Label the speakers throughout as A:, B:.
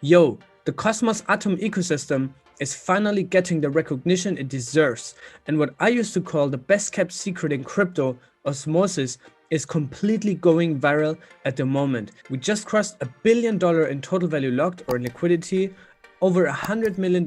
A: Yo, the Cosmos Atom ecosystem is finally getting the recognition it deserves, and what I used to call the best kept secret in crypto, Osmosis, is completely going viral at the moment. We just crossed $1 billion in total value locked or in liquidity, over $100 million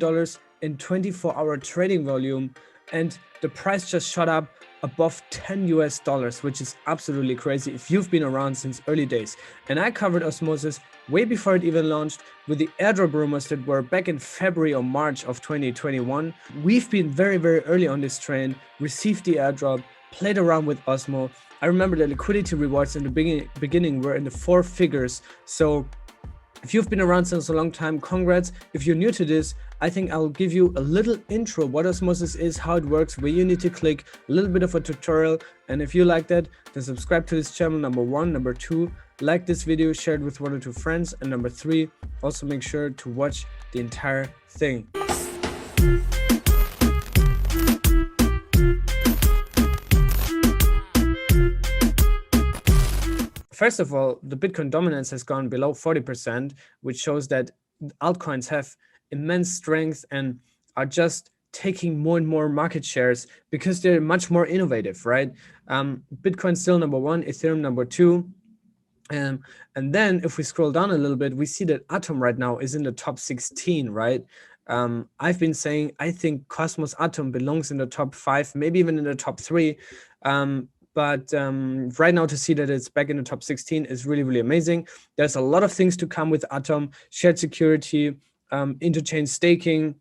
A: in 24-hour trading volume, and the price just shot up above $10 US, which is absolutely crazy if you've been around since early days. And I covered Osmosis way before it even launched with the airdrop rumors that were back in February or March of 2021. We've been very early on this train, received the airdrop, played around with Osmo. I remember the liquidity rewards in the beginning were in the 4 figures. So if you've been around since a long time, congrats. If you're new to this, I think I'll give you a little intro what Osmosis is, how it works, where you need to click, a little bit of a tutorial. And if you like that, then subscribe to this channel, number 1. Number 2, like this video, share it with 1 or 2 friends. And number 3, also make sure to watch the entire thing. First of all, the Bitcoin dominance has gone below 40%, which shows that altcoins have immense strength and are just taking more and more market shares because they're much more innovative, right? Bitcoin's still number 1, Ethereum number 2. And then if we scroll down a little bit, we see that Atom right now is in the top 16, right? I've been saying I think Cosmos Atom belongs in the top 5, maybe even in the top 3. But right now to see that it's back in the top 16 is really amazing. There's a lot of things to come with Atom: shared security, interchain staking,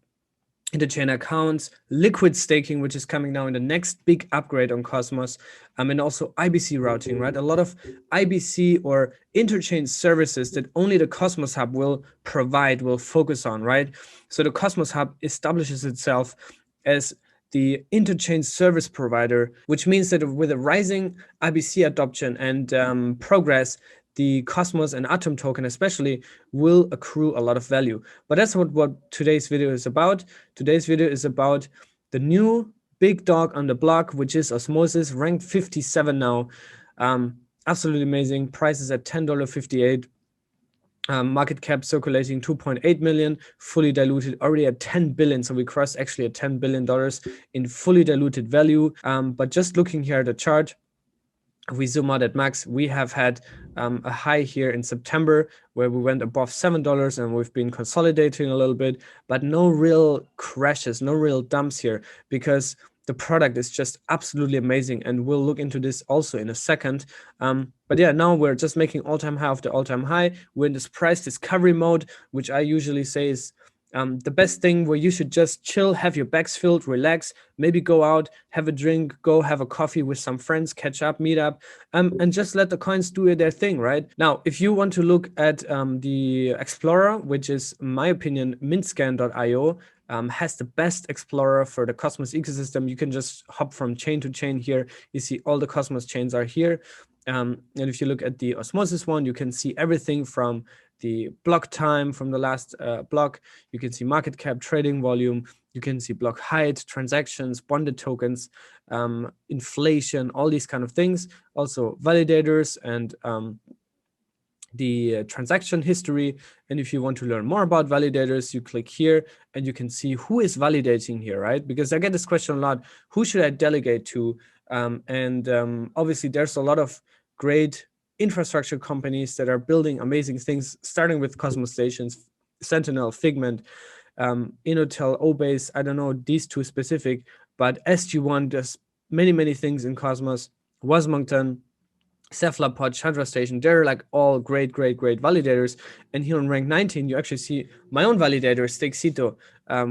A: interchain accounts, liquid staking, which is coming now in the next big upgrade on Cosmos, and also IBC routing, right? A lot of IBC or interchain services that only the Cosmos Hub will provide, will focus on, right? So the Cosmos Hub establishes itself as the interchain service provider, which means that with a rising IBC adoption and progress, the Cosmos and Atom token especially will accrue a lot of value. But that's what today's video is about. Today's video is about the new big dog on the block, which is Osmosis, ranked 57 now. Absolutely amazing. Price is at $10.58. Market cap circulating 2.8 million, fully diluted, already at 10 billion. So we crossed actually at $10 billion in fully diluted value. But just looking here at the chart, if we zoom out at max, we have had a high here in September where we went above $7 and we've been consolidating a little bit, but no real crashes, no real dumps here because the product is just absolutely amazing, and we'll look into this also in a second. But yeah, now we're just making all-time high after all-time high. We're in this price discovery mode, which I usually say is the best thing, where you should just chill, have your bags filled, relax, maybe go out, have a drink, go have a coffee with some friends, catch up, meet up, and just let the coins do their thing, right? Now, if you want to look at the Explorer, which is, in my opinion, Mintscan.io, has the best explorer for the Cosmos ecosystem. You can just hop from chain to chain here. You see all the Cosmos chains are here. And if you look at the Osmosis one, you can see everything from the block time from the last block. You can see market cap, trading volume. You can see block height, transactions, bonded tokens, inflation, all these kind of things. Also validators and the transaction history. And if you want to learn more about validators, you click here and you can see who is validating here, right? Because I get this question a lot: who should I delegate to? Obviously there's a lot of great infrastructure companies that are building amazing things, starting with Cosmos Stations, Sentinel, Figment, Innotel, Obase. I don't know these 2 specific, but SG1 does many things in Cosmos. Wasmongton, Cephalopod, Chandra Station, they're like all great validators. And here on rank 19, you actually see my own validator, Cryptocito.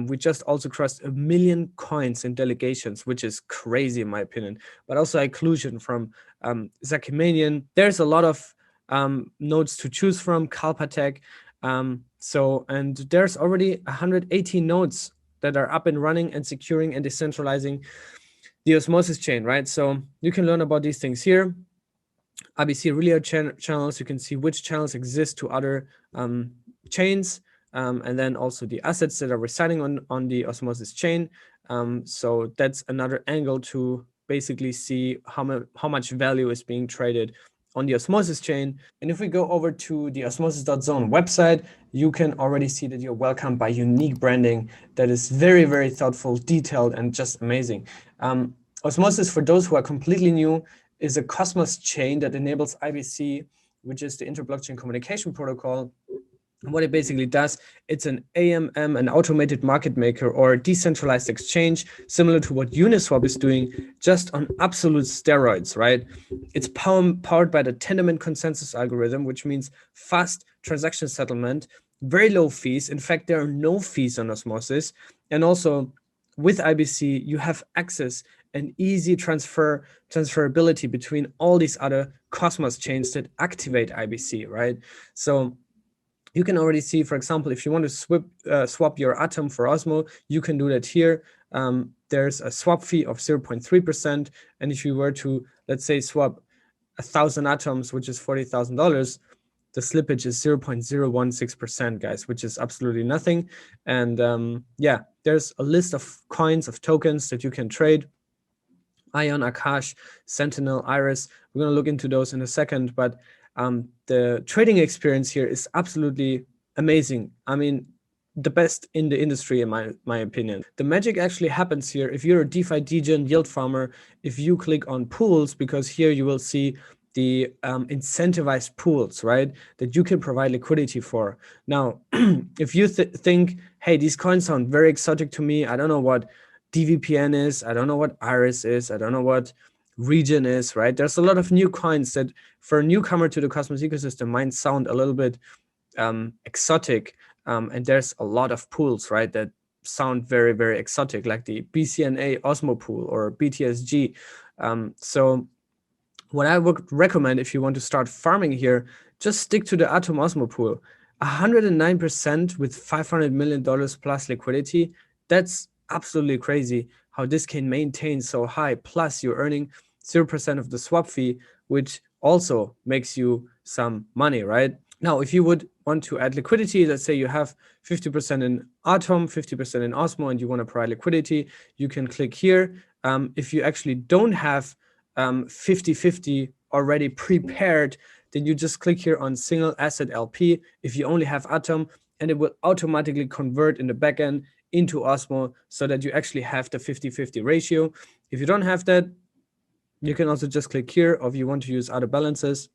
A: We just also crossed 1 million coins in delegations, which is crazy in my opinion. But also Occlusion from Zakimanian. There's a lot of nodes to choose from, Kalpatek. And there's already 118 nodes that are up and running and securing and decentralizing the Osmosis chain, right? So you can learn about these things here. IBC relay channels, you can see which channels exist to other chains, and then also the assets that are residing on the Osmosis chain. So that's another angle to basically see how much value is being traded on the Osmosis chain. And if we go over to the osmosis.zone website, you can already see that you're welcomed by unique branding that is very, very thoughtful, detailed, and just amazing. Osmosis, for those who are completely new, is a Cosmos chain that enables IBC, which is the inter-blockchain communication protocol. And what it basically does, it's an AMM, an automated market maker or decentralized exchange, similar to what Uniswap is doing, just on absolute steroids, right? It's powered by the Tendermint consensus algorithm, which means fast transaction settlement, very low fees. In fact, there are no fees on Osmosis. And also with IBC, you have access and easy transferability between all these other Cosmos chains that activate IBC, right? So you can already see, for example, if you want to swap your Atom for Osmo, you can do that here. There's a swap fee of 0.3%. And if you were to, let's say, swap 1,000 Atoms, which is $40,000, the slippage is 0.016%, guys, which is absolutely nothing. And yeah, there's a list of coins, of tokens that you can trade. Ion, Akash, Sentinel, Iris. We're going to look into those in a second, but the trading experience here is absolutely amazing. I mean, the best in the industry, in my opinion. The magic actually happens here if you're a DeFi degen yield farmer, if you click on pools, because here you will see the incentivized pools, right, that you can provide liquidity for. Now, if you think, hey, these coins sound very exotic to me, I don't know what DVPN is, I don't know what Iris is, I don't know what Region is, right? There's a lot of new coins that for a newcomer to the Cosmos ecosystem might sound a little bit exotic. And there's a lot of pools, right, that sound very, very exotic, like the BCNA Osmo pool or BTSG. So what I would recommend if you want to start farming here, just stick to the Atom Osmo pool. 109% with $500 million plus liquidity. That's absolutely crazy how this can maintain so high. Plus you're earning 0% of the swap fee, which also makes you some money, right? Now, if you would want to add liquidity, let's say you have 50% in Atom, 50% in Osmo, and you want to provide liquidity, you can click here. If you actually don't have 50-50 already prepared, then you just click here on single asset LP if you only have Atom, and it will automatically convert in the backend into Osmo so that you actually have the 50-50 ratio. If you don't have that, you can also just click here, or if you want to use other balances,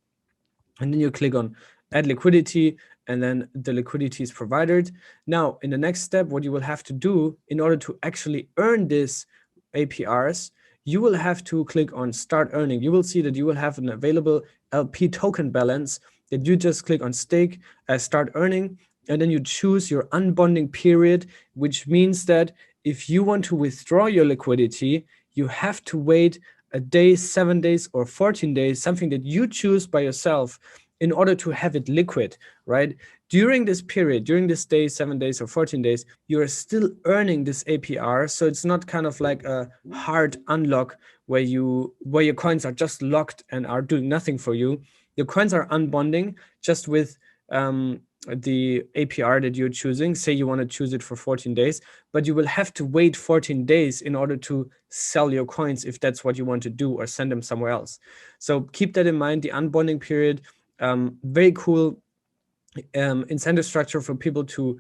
A: and then you click on add liquidity, and then the liquidity is provided. Now, in the next step, what you will have to do in order to actually earn this APRs, you will have to click on start earning. You will see that you will have an available LP token balance that you just click on stake as start earning, and then you choose your unbonding period, which means that if you want to withdraw your liquidity, you have to wait a day, 7 days, or 14 days, something that you choose by yourself in order to have it liquid, right? During this period, during this day, 7 days or 14 days, you are still earning this APR. So it's not kind of like a hard unlock where your coins are just locked and are doing nothing for you. Your coins are unbonding just with the APR that you're choosing. Say you want to choose it for 14 days, but you will have to wait 14 days in order to sell your coins if that's what you want to do, or send them somewhere else. So keep that in mind, the unbonding period. Very cool incentive structure for people to,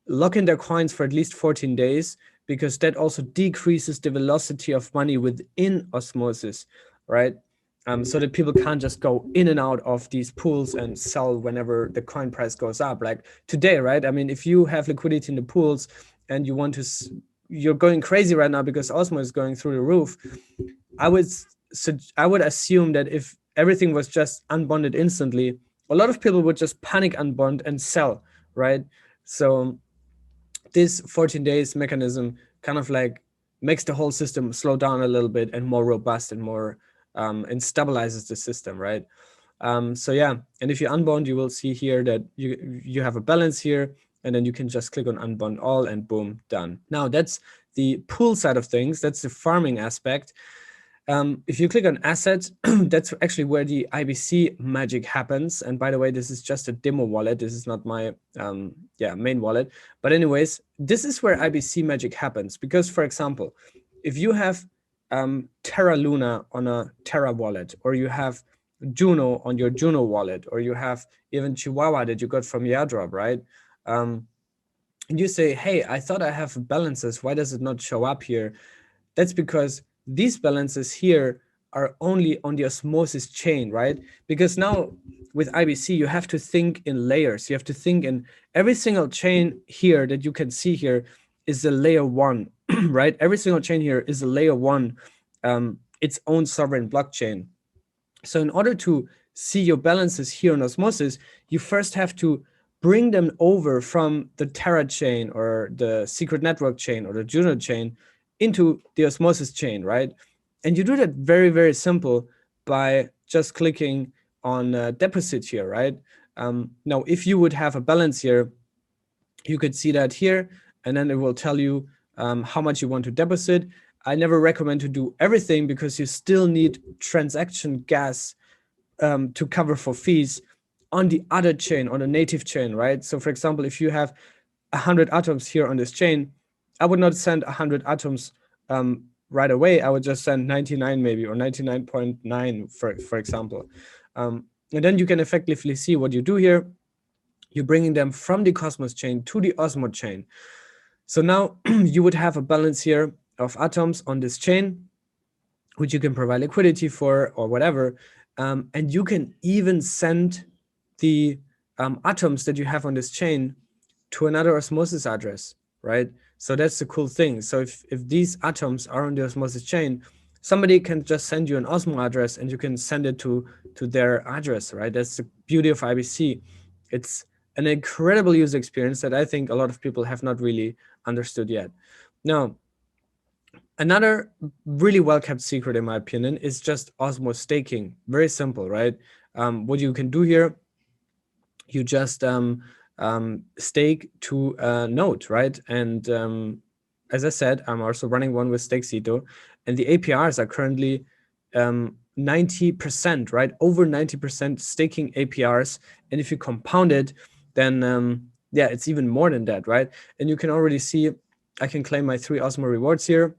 A: lock in their coins for at least 14 days, because that also decreases the velocity of money within Osmosis, right? So that people can't just go in and out of these pools and sell whenever the coin price goes up. Like today, right? I mean, if you have liquidity in the pools and you want to, you're going crazy right now because Osmo is going through the roof. I would assume that if everything was just unbonded instantly, a lot of people would just panic unbond and sell, right? So this 14 days mechanism kind of like makes the whole system slow down a little bit and more robust and more and stabilizes the system, right? So yeah, and if you unbond, you will see here that you have a balance here, and then you can just click on unbond all and boom, done. Now that's the pool side of things. That's the farming aspect. If you click on assets, that's actually where the IBC magic happens. And by the way, this is just a demo wallet. This is not my main wallet. But anyways, this is where IBC magic happens. Because, for example, if you have Terra Luna on a Terra wallet, or you have Juno on your Juno wallet, or you have even Chihuahua that you got from Airdrop, right? And you say, hey, I thought I have balances. Why does it not show up here? That's because these balances here are only on the Osmosis chain, right? Because now with IBC, you have to think in layers. You have to think in every single chain here that you can see here is a layer one, right? Every single chain here is a layer one, its own sovereign blockchain. So in order to see your balances here on Osmosis, you first have to bring them over from the Terra chain or the secret network chain or the Juno chain into the Osmosis chain, right? And you do that very, very simple by just clicking on deposit here, right? Now, if you would have a balance here, you could see that here, and then it will tell you how much you want to deposit. I never recommend to do everything because you still need transaction gas to cover for fees on the other chain, on the native chain, right? So for example, if you have 100 atoms here on this chain, I would not send 100 atoms right away. I would just send 99 maybe, or 99.9 for example. And then you can effectively see what you do here. You're bringing them from the Cosmos chain to the Osmo chain. So now you would have a balance here of atoms on this chain, which you can provide liquidity for or whatever. And you can even send the atoms that you have on this chain to another Osmosis address, right? So that's the cool thing. So if these atoms are on the Osmosis chain, somebody can just send you an Osmo address and you can send it to their address, right? That's the beauty of IBC. It's an incredible user experience that I think a lot of people have not really understood yet. Now, another really well-kept secret, in my opinion, is just Osmo staking. Very simple, right? What you can do here, you just stake to a node, right? And as I said, I'm also running one with Cryptocito, and the APRs are currently 90%, right? Over 90% staking APRs. And if you compound it, then yeah, it's even more than that, right? And you can already see I can claim my 3 Osmo rewards here,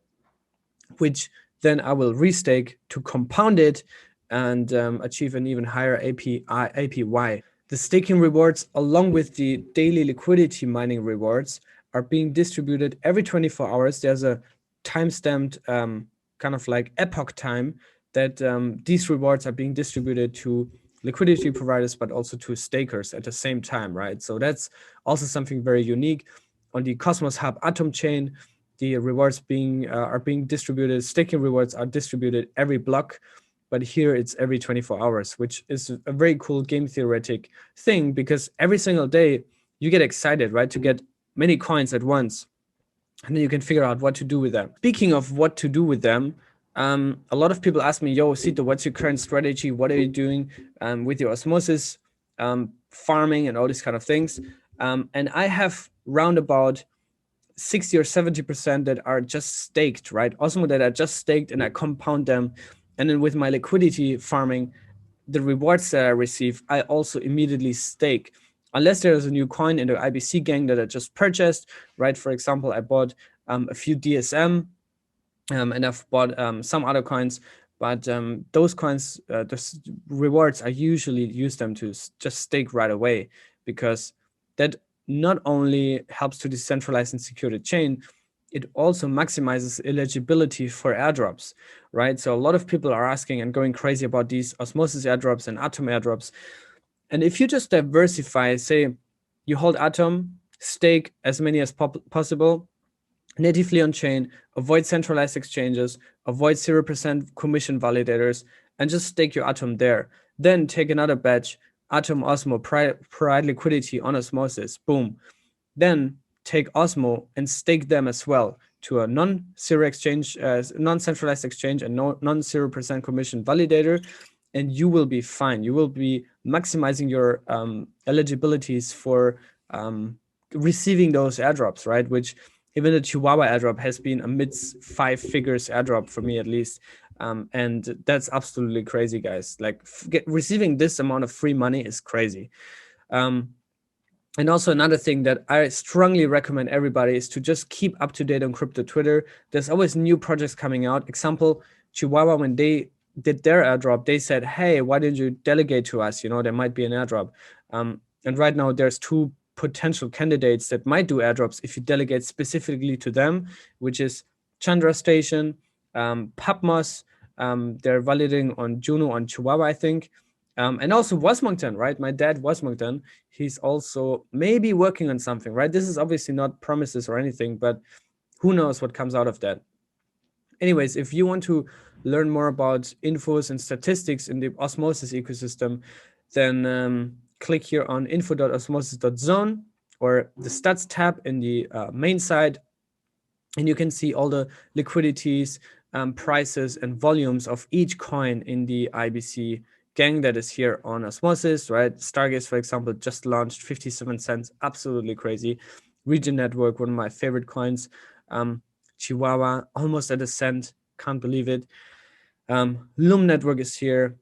A: which then I will restake to compound it and achieve an even higher APY. The staking rewards, along with the daily liquidity mining rewards, are being distributed every 24 hours. There's a time-stamped kind of like epoch time that these rewards are being distributed to liquidity providers, but also to stakers at the same time, right? So that's also something very unique. On the Cosmos Hub Atom chain, the rewards are being distributed, staking rewards are distributed every block, but here it's every 24 hours, which is a very cool game theoretic thing, because every single day you get excited, right, to get many coins at once, and then you can figure out what to do with them. Speaking of what to do with them, a lot of people ask me, yo, Cito, what's your current strategy? What are you doing with your Osmosis farming and all these kind of things? And I have roundabout 60 or 70% that are just staked, right? Osmo that are just staked, and I compound them. And then with my liquidity farming, the rewards that I receive, I also immediately stake. Unless there's a new coin in the IBC gang that I just purchased, right? For example, I bought a few DSM and I've bought some other coins, but those coins, the rewards, I usually use them to just stake right away, because that not only helps to decentralize and secure the chain, it also maximizes eligibility for airdrops, right? So a lot of people are asking and going crazy about these Osmosis airdrops and Atom airdrops. And if you just diversify, say you hold Atom, stake as many as possible, natively on chain, avoid centralized exchanges, avoid 0% commission validators, and just stake your Atom there. Then take another batch, Atom Osmo, provide liquidity on Osmosis, boom. Then take Osmo and stake them as well to a non-zero exchange, non-centralized exchange, and non-0% commission validator, and you will be fine. You will be maximizing your eligibilities for receiving those airdrops, right? Which even the Chihuahua airdrop has been a mid-5 figures airdrop for me, at least. And that's absolutely crazy, guys. Like receiving this amount of free money is crazy. And also another thing that I strongly recommend everybody is to just keep up to date on crypto Twitter. There's always new projects coming out. Example, Chihuahua, when they did their airdrop, they said, hey, why didn't you delegate to us? You know, there might be an airdrop. And right now there's 2 potential candidates that might do airdrops if you delegate specifically to them, which is Chandra Station, Pubmos. They're validating on Juno, on Chihuahua, I think. And also Wasmongton, right? My dad, Wasmongton, he's also maybe working on something, right? This is obviously not promises or anything, but who knows what comes out of that. Anyways, if you want to learn more about infos and statistics in the Osmosis ecosystem, then click here on info.osmosis.zone or the stats tab in the main side, and you can see all the liquidities, prices, and volumes of each coin in the IBC gang that is here on Osmosis, right? Stargaze, for example, just launched 57 cents, absolutely crazy. Region Network, one of my favorite coins. Chihuahua, almost at a cent, can't believe it. Loom Network is here.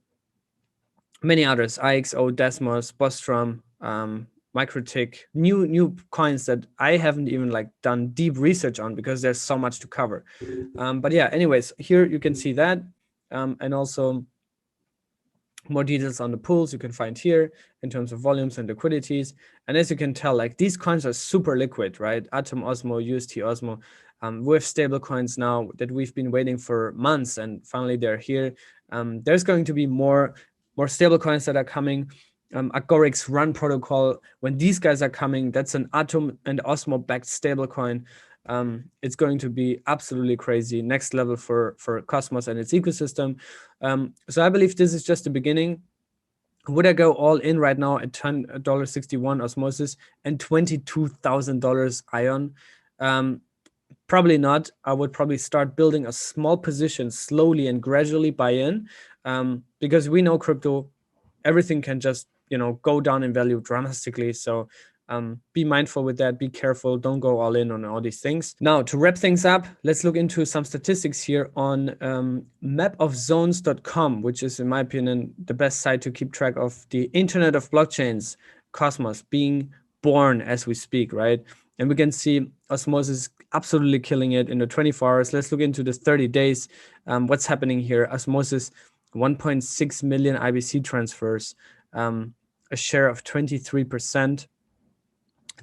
A: Many others, IXO, Desmos, Bostrom, MicroTick, new coins that I haven't even like done deep research on because there's so much to cover. But yeah, anyways, here you can see that, and also more details on the pools you can find here in terms of volumes and liquidities. And as you can tell, like these coins are super liquid, right? Atom Osmo, UST Osmo, with stable coins now that we've been waiting for months, and finally they're here. There's going to be more stable coins that are coming. Agoric's Run protocol, when these guys are coming, that's an Atom and Osmo backed stable coin. It's going to be absolutely crazy, next level for Cosmos and its ecosystem. So I believe this is just the beginning. Would I go all in right now at $10.61 Osmosis and $22,000 Ion? Probably not. I would probably start building a small position slowly and gradually buy in, because we know crypto, everything can just go down in value drastically. So be mindful with that. Be careful. Don't go all in on all these things. Now, to wrap things up, let's look into some statistics here on mapofzones.com, which is, in my opinion, the best site to keep track of the Internet of Blockchains, Cosmos, being born as we speak, right? And we can see Osmosis absolutely killing it in the 24 hours. Let's look into the 30 days. What's happening here? Osmosis, 1.6 million IBC transfers, a share of 23%.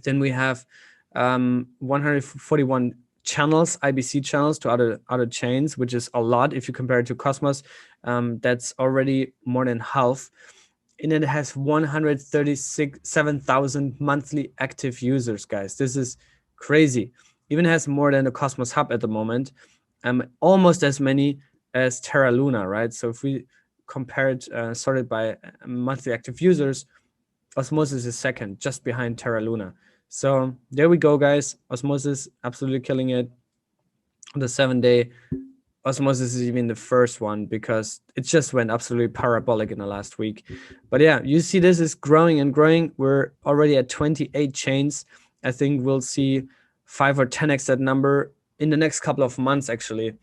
A: Then we have 141 channels, IBC channels to other chains, which is a lot if you compare it to Cosmos. That's already more than half. And it has 137,000 monthly active users, guys. This is crazy. Even has more than the Cosmos Hub at the moment. Almost as many as Terra Luna, right? So if we compare it, sorted by monthly active users, Osmosis is second, just behind Terra Luna. So there we go, guys. Osmosis absolutely killing it. The 7-day Osmosis is even the first one because it just went absolutely parabolic in the last week. But yeah, you see this is growing and growing. We're already at 28 chains. I think we'll see 5 or 10x that number in the next couple of months, actually.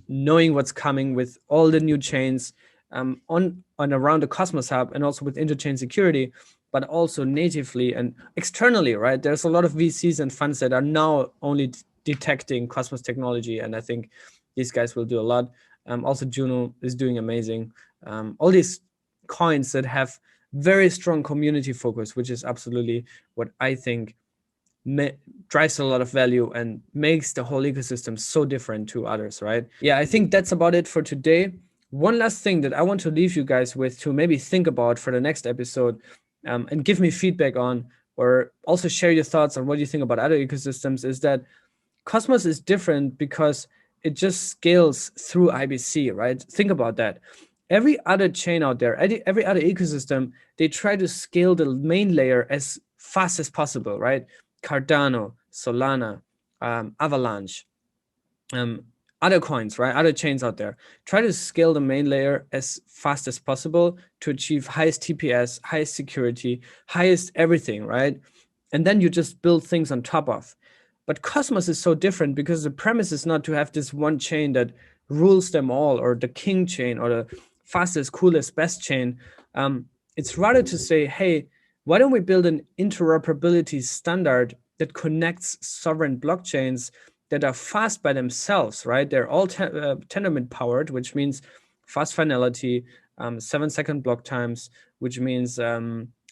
A: Knowing what's coming with all the new chains on around the Cosmos Hub, and also with interchain security, but also natively and externally, right? There's a lot of VCs and funds that are now only detecting Cosmos technology, and I think these guys will do a lot. Also, Juno is doing amazing. All these coins that have very strong community focus, which is absolutely what I think drives a lot of value and makes the whole ecosystem so different to others, right? Yeah, I think that's about it for today. One last thing that I want to leave you guys with to maybe think about for the next episode, and give me feedback on, or also share your thoughts on what you think about other ecosystems, is that Cosmos is different because it just scales through IBC, right? Think about that. Every other chain out there, every other ecosystem, they try to scale the main layer as fast as possible, right? Cardano, Solana, Avalanche, other coins, right? Other chains out there try to scale the main layer as fast as possible to achieve highest TPS, highest security, highest everything, right? And then you just build things on top of. But Cosmos is so different because the premise is not to have this one chain that rules them all, or the king chain, or the fastest, coolest, best chain. It's rather to say, hey, why don't we build an interoperability standard that connects sovereign blockchains that are fast by themselves, right? They're all Tendermint powered, which means fast finality, 7-second block times, which means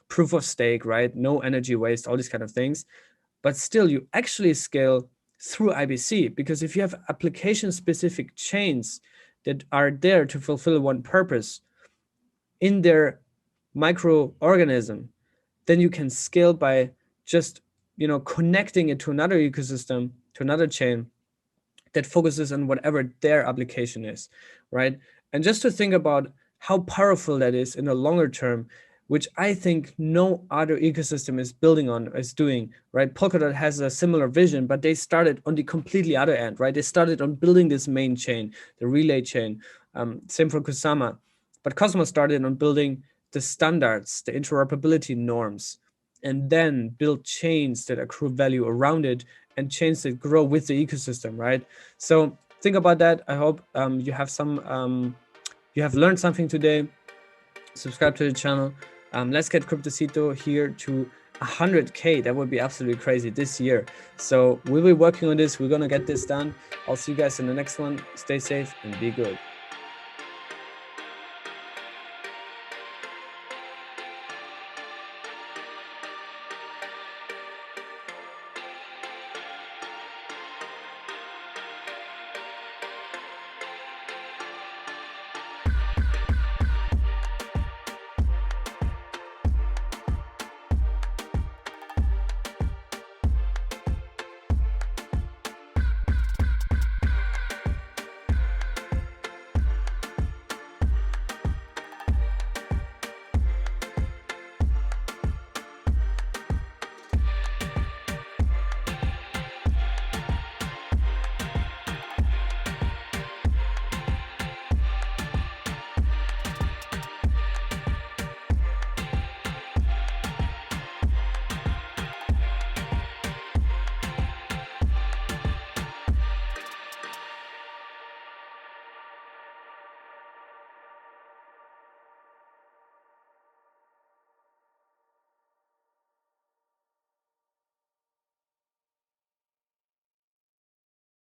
A: proof of stake, right? No energy waste, all these kind of things. But still, you actually scale through IBC, because if you have application-specific chains that are there to fulfill one purpose in their microorganism, then you can scale by just, you know, connecting it to another ecosystem, to another chain that focuses on whatever their application is, right? And just to think about how powerful that is in the longer term, which I think no other ecosystem is building on, is doing, right? Polkadot has a similar vision, but they started on the completely other end, right? They started on building this main chain, the relay chain. Same for Kusama. But Cosmos started on building the standards, the interoperability norms, and then build chains that accrue value around it and chains that grow with the ecosystem, right? So think about that. I hope you have learned something today. Subscribe to the channel. Let's get Cryptocito here to 100K. That would be absolutely crazy this year. So we'll be working on this. We're going to get this done. I'll see you guys in the next one. Stay safe and be good.